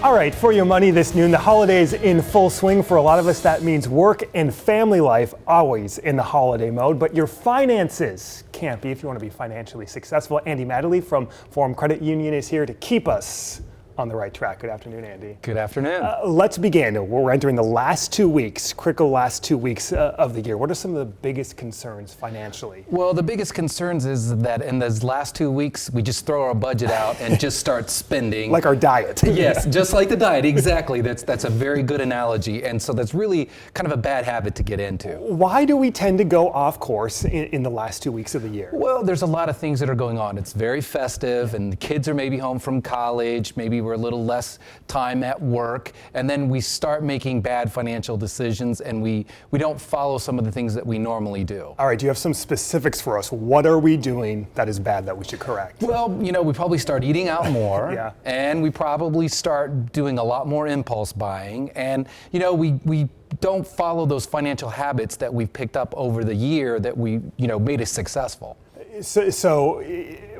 All right, for your money this noon, the holidays in full swing. For a lot of us, that means work and family life always in the holiday mode, but your finances can't be if you want to be financially successful. Andy Madeley from Forum Credit Union is here to keep us on the right track. Good afternoon, Andy. Good afternoon. Let's begin. We're entering the last 2 weeks, critical last 2 weeks of the year. What are some of the biggest concerns financially? Well, the biggest concerns is that in those last 2 weeks, we just throw our budget out and just start spending. Like our diet. Yes, just like the diet, exactly. That's a very good analogy. And so that's really kind of a bad habit to get into. Why do we tend to go off course in the last 2 weeks of the year? Well, there's a lot of things that are going on. It's very festive, and the kids are maybe home from college, maybe we're a little less time at work, and then we start making bad financial decisions, and we don't follow some of the things that we normally do. All right, do you have some specifics for us? What are we doing that is bad that we should correct? Well, we probably start eating out more, Yeah. and we probably start doing a lot more impulse buying, and we don't follow those financial habits that we've picked up over the year that we made us successful. So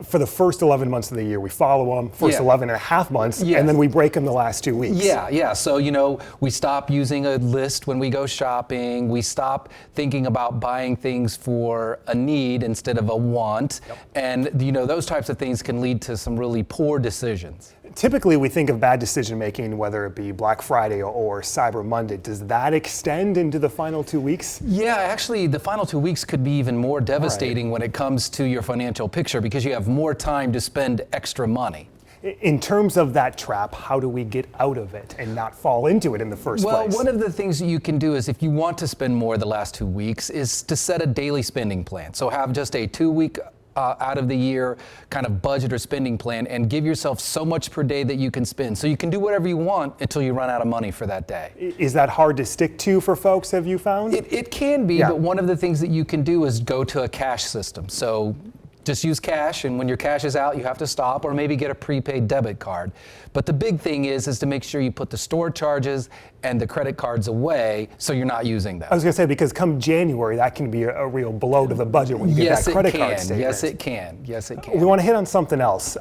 for the first 11 months of the year, we follow them, first 11 and a half months, Yes. and then we break them the last 2 weeks. Yeah. So, we stop using a list when we go shopping. We stop thinking about buying things for a need instead of a want. Yep. And, those types of things can lead to some really poor decisions. Typically, we think of bad decision making, whether it be Black Friday or Cyber Monday. Does that extend into the final 2 weeks? Yeah, actually, the final 2 weeks could be even more devastating when it comes to your financial picture because you have more time to spend extra money. In terms of that trap, how do we get out of it and not fall into it in the first place? Well, one of the things that you can do is if you want to spend more the last 2 weeks is to set a daily spending plan. So have just a 2 week out of the year kind of budget or spending plan and give yourself so much per day that you can spend. So you can do whatever you want until you run out of money for that day. Is that hard to stick to for folks, have you found? It can be, Yeah. but one of the things that you can do is go to a cash system. So just use cash, and when your cash is out, you have to stop or maybe get a prepaid debit card. But the big thing is to make sure you put the store charges and the credit cards away so you're not using them. I was going to say, because come January, that can be a real blow to the budget when you get that credit card statement. Yes, it can. Yes, it can. We want to hit on something else.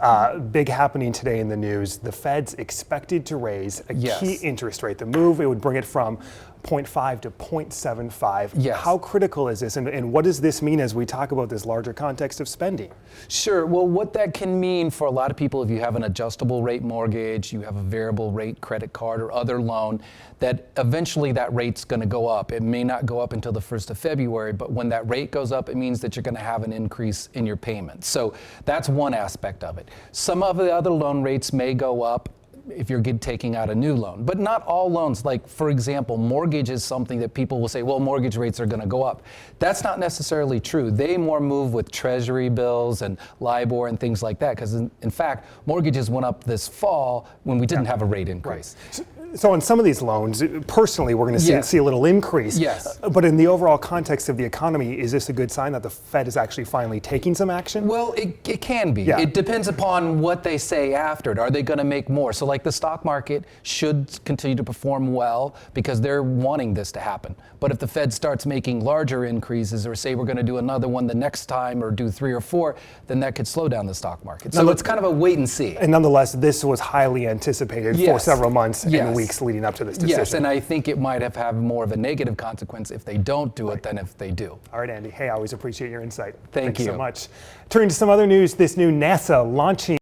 Big happening today in the news. The Fed's expected to raise a key interest rate. The move, it would bring it from 0.5 to 0.75. Yes. How critical is this, and what does this mean as we talk about this larger context of spending? Sure. Well, what that can mean for a lot of people, if you have an adjustable rate mortgage, you have a variable rate credit card or other loan, that eventually that rate's going to go up. It may not go up until the 1st of February, but when that rate goes up, it means that you're going to have an increase in your payments. So that's one aspect of it. Some of the other loan rates may go up if you're taking out a new loan. But not all loans. Like, for example, mortgage is something that people will say, well, mortgage rates are going to go up. That's not necessarily true. They more move with treasury bills and LIBOR and things like that, because in fact, mortgages went up this fall when we didn't have a rate increase. Right. So on some of these loans, personally, we're going to see a little increase. Yes. But in the overall context of the economy, is this a good sign that the Fed is actually finally taking some action? Well, it can be. Yeah. It depends upon what they say after it. Are they going to make more? So like the stock market should continue to perform well because they're wanting this to happen. But if the Fed starts making larger increases or say we're going to do another one the next time or do 3 or 4, then that could slow down the stock market. So it's kind of a wait and see. And nonetheless, this was highly anticipated for several months and weeks leading up to this decision. Yes, and I think it might have had more of a negative consequence if they don't do it than if they do. All right, Andy. Hey, I always appreciate your insight. Thank you so much. Turning to some other news, this new NASA launching